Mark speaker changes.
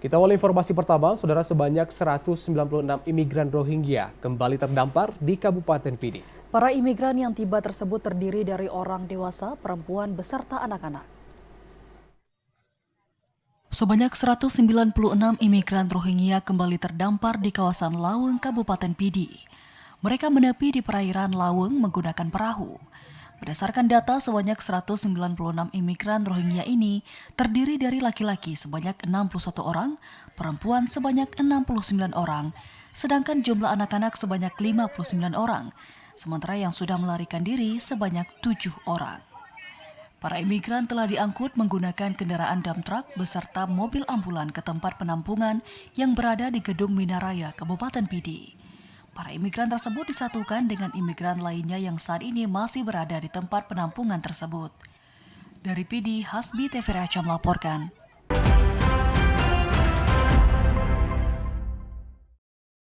Speaker 1: Kita awal informasi pertama, saudara, sebanyak 196 imigran Rohingya kembali terdampar di Kabupaten Pidi.
Speaker 2: Para imigran yang tiba tersebut terdiri dari orang dewasa, perempuan, beserta anak-anak. Sebanyak 196 imigran Rohingya kembali terdampar di kawasan Laweng, Kabupaten Pidi. Mereka menepi di perairan Laweng menggunakan perahu. Berdasarkan data, sebanyak 196 imigran Rohingya ini terdiri dari laki-laki sebanyak 61 orang, perempuan sebanyak 69 orang, sedangkan jumlah anak-anak sebanyak 59 orang, sementara yang sudah melarikan diri sebanyak 7 orang. Para imigran telah diangkut menggunakan kendaraan dump truck beserta mobil ambulan ke tempat penampungan yang berada di Gedung Minaraya, Kabupaten Pidi. Para imigran tersebut disatukan dengan imigran lainnya yang saat ini masih berada di tempat penampungan tersebut. Dari Pidi, Hasbi TV Raca melaporkan.